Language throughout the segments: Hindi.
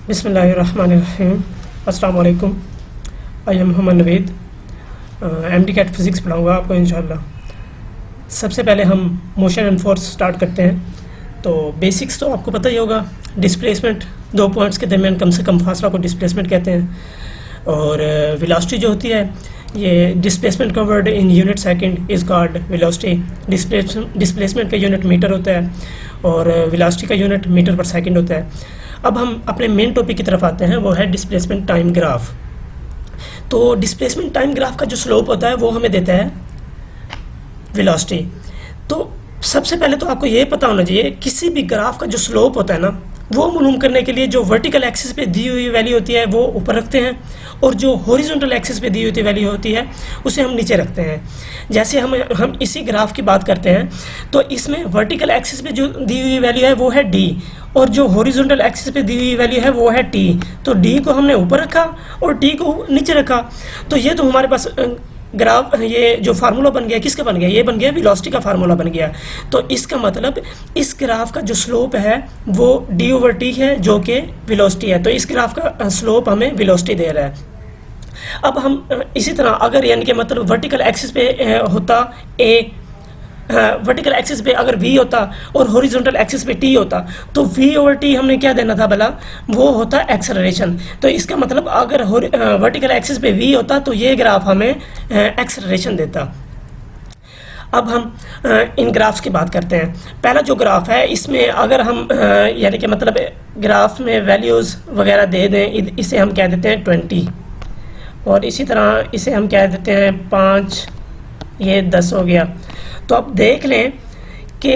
बिस्मिल्लाहिर्रहमानिर्रहीम। अस्सलाम वालेकुम। I am Mohammad Naveed, MD CAT physics पढ़ाऊँगा आपको इंशाल्लाह। सबसे पहले हम मोशन एंड फोर्स स्टार्ट करते हैं। तो बेसिक्स तो आपको पता ही होगा। डिस्प्लेसमेंट, दो पॉइंट्स के दरमियान कम से कम फासला को डिस्प्लेसमेंट कहते हैं। और वेलोसिटी जो होती है, ये displacement covered in unit second is called velocity. Displacement का यूनिट मीटर होता है और वेलोसिटी का यूनिट मीटर पर सेकंड होता है। अब हम अपने मेन टॉपिक की तरफ आते हैं, वो है डिस्प्लेसमेंट टाइम ग्राफ। तो डिस्प्लेसमेंट टाइम ग्राफ का जो स्लोप होता है वो हमें देता है वेलोसिटी। तो सबसे पहले तो आपको ये पता होना चाहिए, किसी भी ग्राफ का जो स्लोप होता है ना, वो मालूम करने के लिए जो वर्टिकल एक्सिस पे दी हुई वैल्यू होती है वो ऊपर रखते हैं, और जो हॉरिजॉन्टल एक्सिस पे दी हुई वैल्यू होती है उसे हम नीचे रखते हैं। जैसे हम इसी ग्राफ की बात करते हैं, तो इसमें वर्टिकल एक्सिस पे जो दी हुई वैल्यू है वो है डी, और जो हॉरिजॉन्टल एक्सिस पे दी हुई वैल्यू है वो है टी। तो डी को हमने ऊपर रखा और टी को नीचे रखा। तो ये तो हमारे पास ग्राफ, ये जो फार्मूला बन गया, किसका बन गया? ये बन गया वेलोसिटी का फार्मूला बन गया। तो इसका मतलब इस ग्राफ का जो स्लोप है वो डी ओवर टी है, जो कि वेलोसिटी है। तो इस ग्राफ का स्लोप हमें वेलोसिटी दे रहा है। अब हम इसी तरह अगर यानी कि मतलब वर्टिकल एक्सिस पे होता ए, वर्टिकल एक्सिस पे अगर v होता और हॉरिजॉन्टल एक्सिस पे t होता, तो v ओवर t हमने क्या देना था भला? वो होता एक्सेलरेशन। तो इसका मतलब अगर वर्टिकल एक्सिस पे v होता तो ये ग्राफ हमें एक्सेलरेशन देता। अब हम इन ग्राफ्स की बात करते हैं। पहला जो ग्राफ है, इसमें अगर हम यानी कि मतलब ग्राफ में वैल्यूज़ वगैरह दे दें, इसे हम कह देते हैं 20, और इसी तरह इसे हम कह देते हैं 5, ये 10 हो गया। तो अब देख लें कि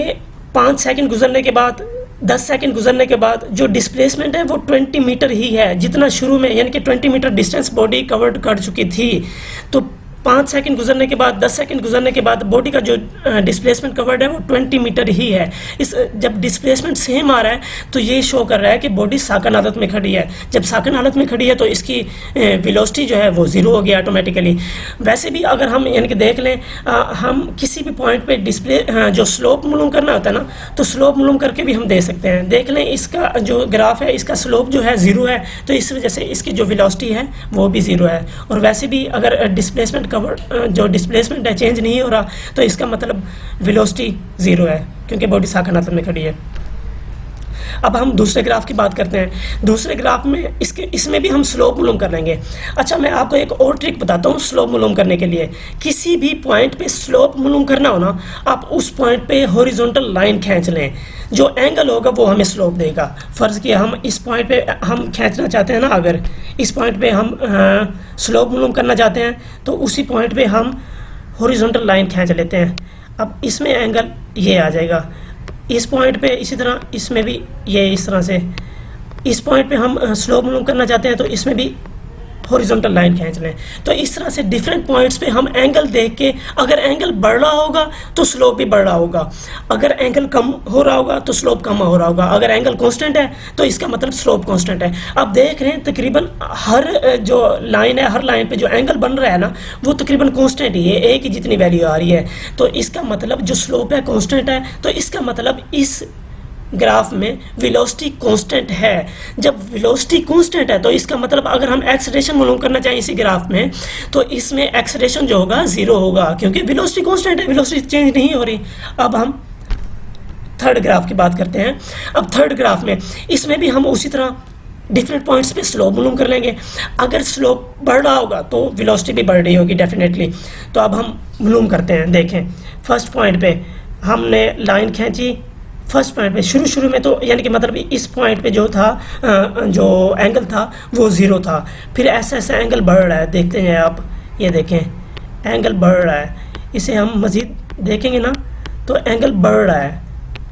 5 सेकंड गुजरने के बाद, 10 सेकंड गुजरने के बाद जो डिस्प्लेसमेंट है वो 20 मीटर ही है, जितना शुरू में यानी कि 20 मीटर डिस्टेंस बॉडी कवर कर चुकी थी। तो 5 सेकंड गुजरने के बाद, 10 सेकंड गुजरने के बाद बॉडी का जो डिस्प्लेसमेंट कवर्ड है वो 20 मीटर ही है। इस जब डिस्प्लेसमेंट सेम आ रहा है तो ये शो कर रहा है कि बॉडी साकन हालत में खड़ी है। जब साकन हालत में खड़ी है तो इसकी वेलोसिटी जो है वो ज़ीरो हो गया ऑटोमेटिकली। वैसे भी अगर हम यानी कि देख लें, हम किसी भी पॉइंट पे डिस्प्ले जो स्लोप मालूम करना होता है ना, तो स्लोप मालूम करके भी हम दे सकते हैं। देख लें, इसका जो ग्राफ है इसका स्लोप जो है ज़ीरो है, तो इस वजह से इसकी जो वेलोसिटी है वो भी ज़ीरो है। और वैसे भी अगर डिस्प्लेसमेंट जो डिस्प्लेसमेंट है चेंज नहीं हो रहा, तो इसका मतलब वेलोसिटी ज़ीरो है, क्योंकि बॉडी साकन हालत में खड़ी है। अब हम दूसरे ग्राफ की बात करते हैं। दूसरे ग्राफ में इसमें भी हम स्लोप मालूम कर लेंगे। अच्छा, मैं आपको एक और ट्रिक बताता हूँ स्लोप मालूम करने के लिए। किसी भी पॉइंट पे स्लोप मालूम करना हो ना, आप उस पॉइंट पे हॉरिजॉन्टल लाइन खींच लें, जो एंगल होगा वो हमें स्लोप देगा। फ़र्ज़ किया हम इस पॉइंट पे हम खींचना चाहते हैं ना, अगर इस पॉइंट पे हम स्लोप मालूम करना चाहते हैं तो उसी पॉइंट पे हम हॉरिजॉन्टल लाइन खींच लेते हैं। अब इसमें एंगल ये आ जाएगा, इस पॉइंट पे इसी तरह, इसमें भी ये इस तरह से। इस पॉइंट पे हम स्लोप मालूम करना चाहते हैं तो इसमें भी हॉरिजॉन्टल लाइन खींच लें। तो इस तरह से डिफरेंट पॉइंट्स पे हम एंगल देख के, अगर एंगल बढ़ रहा होगा तो स्लोप भी बढ़ रहा होगा, अगर एंगल कम हो रहा होगा तो स्लोप कम हो रहा होगा, अगर एंगल कांस्टेंट है तो इसका मतलब स्लोप कांस्टेंट है। अब देख रहे हैं तकरीबन हर जो लाइन है, हर लाइन पे जो एंगल बन रहा है ना, वो तकरीबन कांस्टेंट ही है, एक ही जितनी वैल्यू आ रही है। तो इसका मतलब जो स्लोप है कांस्टेंट है, तो इसका मतलब इस ग्राफ में वेलोसिटी कांस्टेंट है। जब वेलोसिटी कांस्टेंट है तो इसका मतलब अगर हम एक्सेलरेशन मालूम करना चाहें इसी ग्राफ में, तो इसमें एक्सेलरेशन जो होगा ज़ीरो होगा, क्योंकि वेलोसिटी कांस्टेंट है, वेलोसिटी चेंज नहीं हो रही। अब हम थर्ड ग्राफ की बात करते हैं। अब थर्ड ग्राफ में इसमें भी हम उसी तरह डिफरेंट पॉइंट्स पे स्लोप मालूम कर लेंगे। अगर स्लोप बढ़ रहा होगा तो वेलोसिटी भी बढ़ रही होगी डेफिनेटली। तो अब हम मालूम करते हैं। देखें, फर्स्ट पॉइंट पे हमने लाइन खींची। फर्स्ट पॉइंट पे शुरू में तो यानी कि मतलब इस पॉइंट पे जो था, जो एंगल था वो ज़ीरो था। फिर ऐसा ऐसा एंगल बढ़ रहा है, देखते हैं आप, ये देखें एंगल बढ़ रहा है। इसे हम मज़ीद देखेंगे ना तो एंगल बढ़ रहा है,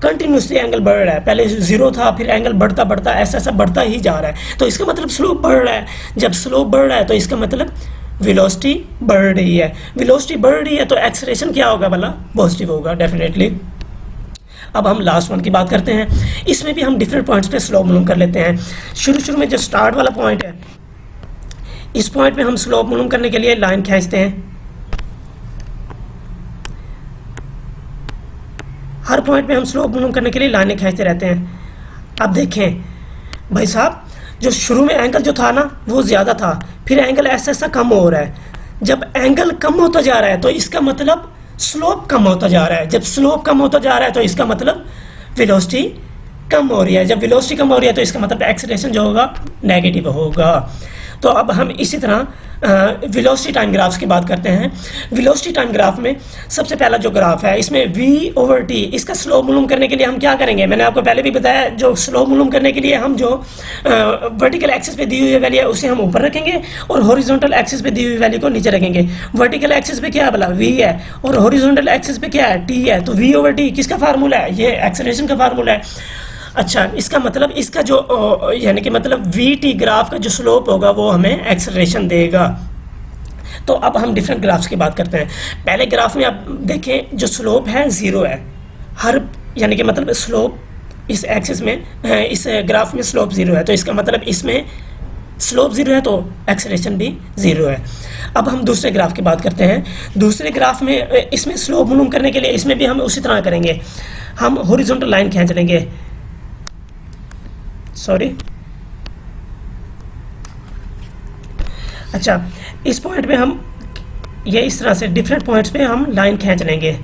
कंटिन्यूसली एंगल बढ़ रहा है। पहले ज़ीरो था, फिर एंगल बढ़ता बढ़ता ऐसा ऐसा बढ़ता ही जा रहा है। तो इसका मतलब स्लोप बढ़ रहा है। जब स्लोप बढ़ रहा है तो इसका मतलब वेलोसिटी बढ़ रही है। वेलोसिटी बढ़ रही है तो एक्सेलरेशन क्या होगा भला? पॉजिटिव होगा डेफिनेटली। अब हम लास्ट वन की बात करते हैं। इसमें भी हम डिफरेंट पॉइंट्स पे स्लोप मालूम कर लेते हैं। शुरू में जो स्टार्ट वाला पॉइंट है, इस पॉइंट पे हम स्लोप मालूम करने के लिए लाइन खींचते हैं। हर पॉइंट पे हम स्लोप मालूम करने के लिए लाइनें खींचते रहते हैं। अब देखें भाई साहब, जो शुरू में एंगल जो था ना वो ज़्यादा था, फिर एंगल ऐसा ऐसा कम हो रहा है। जब एंगल कम होता जा रहा है तो इसका मतलब स्लोप कम होता जा रहा है। जब स्लोप कम होता जा रहा है तो इसका मतलब वेलोसिटी कम हो रही है। जब वेलोसिटी कम हो रही है तो इसका मतलब एक्सेलरेशन जो होगा नेगेटिव होगा। तो अब हम इसी तरह वेलोसिटी टाइम ग्राफ्स की बात करते हैं। वेलोसिटी टाइम ग्राफ में सबसे पहला जो ग्राफ है इसमें v/t, इसका स्लोप मालूम करने के लिए हम क्या करेंगे, मैंने आपको पहले भी बताया, जो स्लोप मालूम करने के लिए हम जो वर्टिकल एक्सिस पे दी हुई वैल्यू है उसे हम ऊपर रखेंगे और हॉरिजॉन्टल एक्सिस पे दी हुई वैल्यू को नीचे रखेंगे। वर्टिकल एक्सिस पे क्या है बोला, v है, और हॉरिजॉन्टल एक्सिस पे क्या है, t है। तो v/t किसका फार्मूला है, ये एक्सेलरेशन का फार्मूला है। अच्छा, इसका मतलब इसका जो यानी कि मतलब वी/टी ग्राफ का जो स्लोप होगा वो हमें एक्सेलरेशन देगा। तो अब हम डिफरेंट ग्राफ्स की बात करते हैं। पहले ग्राफ में आप देखें जो स्लोप है 0 है, हर यानी कि मतलब स्लोप इस एक्सिस में इस ग्राफ में स्लोप 0 है, तो इसका मतलब इसमें स्लोप 0 है तो एक्सेलरेशन भी 0 है। अब हम दूसरे ग्राफ की बात करते हैं। दूसरे ग्राफ में इसमें स्लोप मालूम करने के लिए इसमें भी हम उसी तरह करेंगे, हम हॉरिजॉन्टल लाइन खींच लेंगे, सॉरी, अच्छा, इस पॉइंट पे हम ये इस तरह से डिफरेंट पॉइंट्स पे हम लाइन खींच लेंगे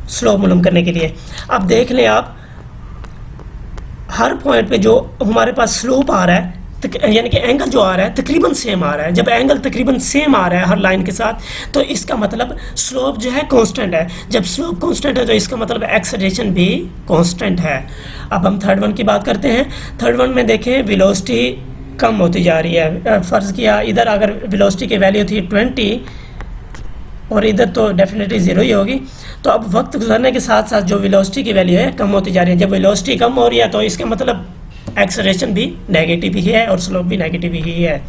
स्लोप मालूम करने के लिए। अब देख लें आप, हर पॉइंट पे जो हमारे पास स्लोप आ रहा है यानी कि एंगल जो आ रहा है तकरीबन सेम आ रहा है। जब एंगल तकरीबन सेम आ रहा है हर लाइन के साथ तो इसका मतलब स्लोप जो है कांस्टेंट है। जब स्लोप कांस्टेंट है तो इसका मतलब एक्सेलरेशन भी कांस्टेंट है। अब हम थर्ड वन की बात करते हैं। थर्ड वन में देखें वेलोसिटी कम होती जा रही है। फ़र्ज़ किया इधर अगर वेलोसिटी की वैल्यू थी 20 और इधर तो डेफिनेटली 0 ही होगी। तो अब वक्त गुजरने के साथ साथ जो वेलोसिटी की वैल्यू है कम होती जा रही है। जब वेलोसिटी कम हो रही है तो इसका मतलब एक्सेलरेशन भी नेगेटिव ही है और स्लोप भी नेगेटिव ही है।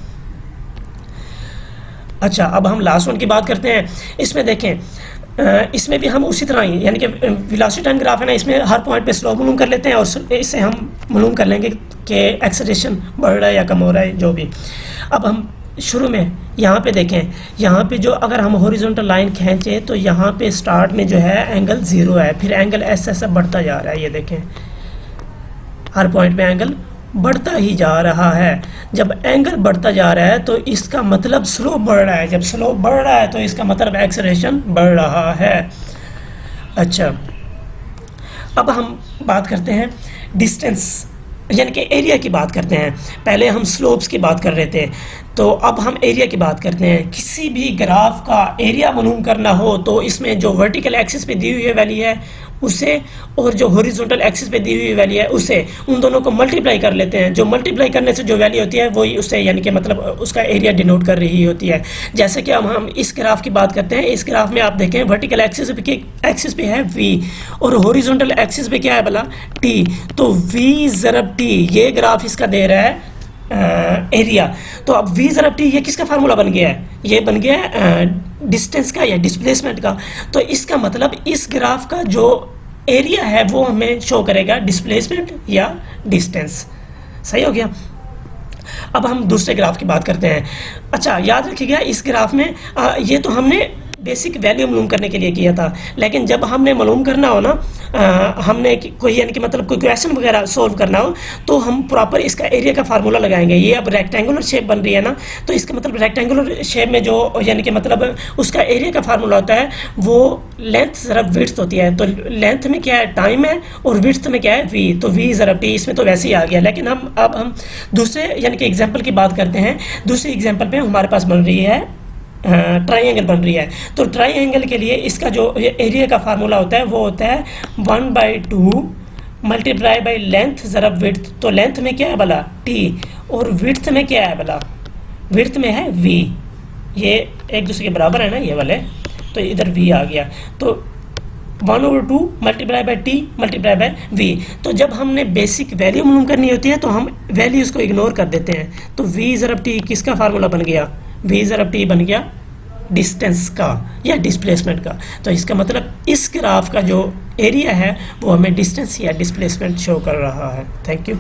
अच्छा, अब हम लास्ट वन की बात करते हैं। इसमें देखें इसमें भी हम उसी तरह ही यानी कि वेलोसिटी टाइम ग्राफ है ना, इसमें हर पॉइंट पे स्लोप मालूम कर लेते हैं और इससे हम मालूम कर लेंगे कि एक्सेलरेशन बढ़ रहा है या कम हो रहा है जो भी। अब हम शुरू में यहाँ पे देखें, यहाँ पे जो अगर हम हॉरिजॉन्टल लाइन खींचें तो यहाँ पे स्टार्ट में जो है एंगल 0 है, फिर एंगल ऐसा ऐसा बढ़ता जा रहा है। ये देखें हर पॉइंट पे एंगल बढ़ता ही जा रहा है। जब एंगल बढ़ता जा रहा है तो इसका मतलब स्लोप बढ़ रहा है। जब स्लोप बढ़ रहा है तो इसका मतलब एक्सेलरेशन बढ़ रहा है। अच्छा, अब हम बात करते हैं डिस्टेंस यानी कि एरिया की बात करते हैं। पहले हम स्लोप्स की बात कर रहे थे, तो अब हम एरिया की बात करते हैं। किसी भी ग्राफ का एरिया मालूम करना हो तो इसमें जो वर्टिकल एक्सिस पे दी हुई वैल्यू है उसे और जो हॉरिजॉन्टल एक्सिस पे दी हुई वैल्यू है उसे, उन दोनों को मल्टीप्लाई कर लेते हैं। जो मल्टीप्लाई करने से जो वैल्यू होती है वही उससे यानी कि मतलब उसका एरिया डिनोट कर रही होती है। जैसे कि अब हम इस ग्राफ की बात करते हैं। इस ग्राफ में आप देखें वर्टिकल एक्सिस पे है v और हॉरिजॉन्टल एक्सिस पे क्या है भला t। तो v ज़रब t ये ग्राफ इसका दे रहा है एरिया। तो अब v ज़रब t ये किसका फार्मूला बन गया है, ये बन गया है डिस्टेंस का या डिस्प्लेसमेंट का। तो इसका मतलब इस ग्राफ का जो एरिया है वो हमें शो करेगा डिस्प्लेसमेंट या डिस्टेंस। सही हो गया। अब हम दूसरे ग्राफ की बात करते हैं। अच्छा, याद रखिएगा इस ग्राफ में ये तो हमने बेसिक वैल्यू मालूम करने के लिए किया था, लेकिन जब हमने मालूम करना हो ना हमने कोई यानी कि मतलब कोई क्वेश्चन वगैरह सॉल्व करना हो तो हम प्रॉपर इसका एरिया का फार्मूला लगाएंगे। ये अब रेक्टेंगुलर शेप बन रही है ना, तो इसका मतलब रेक्टेंगुलर शेप में जो यानी कि मतलब उसका एरिया का फार्मूला होता है वो लेंथ ज़रब विड्थ होती है। तो लेंथ में क्या है टाइम है और विड्थ में क्या है वी, तो वी ज़रब टी इसमें तो वैसे ही आ गया। लेकिन अब हम दूसरे यानी कि एग्जाम्पल की बात करते हैं। दूसरे एग्जाम्पल में हमारे पास बन रही है ट्राइंगल बन रही है। तो ट्राइंगल के लिए इसका जो एरिया का फार्मूला होता है वो होता है 1/2 मल्टीप्लाई बाई लेंथ ज़रब विड्थ। तो लेंथ में क्या है भला t और विड्थ में क्या है भला, विड्थ में है v। ये एक दूसरे के बराबर है ना ये वाले, तो इधर v आ गया। तो 1/2 multiply by t multiply by v। तो जब हमने बेसिक वैल्यू मालूम करनी होती है तो हम वैल्यूज़ को इग्नोर कर देते हैं। तो v ज़रब t किसका फार्मूला बन गया, v ज़रब t बन गया डिस्टेंस का या डिस्प्लेसमेंट का। तो इसका मतलब इस ग्राफ का जो एरिया है वो हमें डिस्टेंस या डिस्प्लेसमेंट शो कर रहा है। Thank you.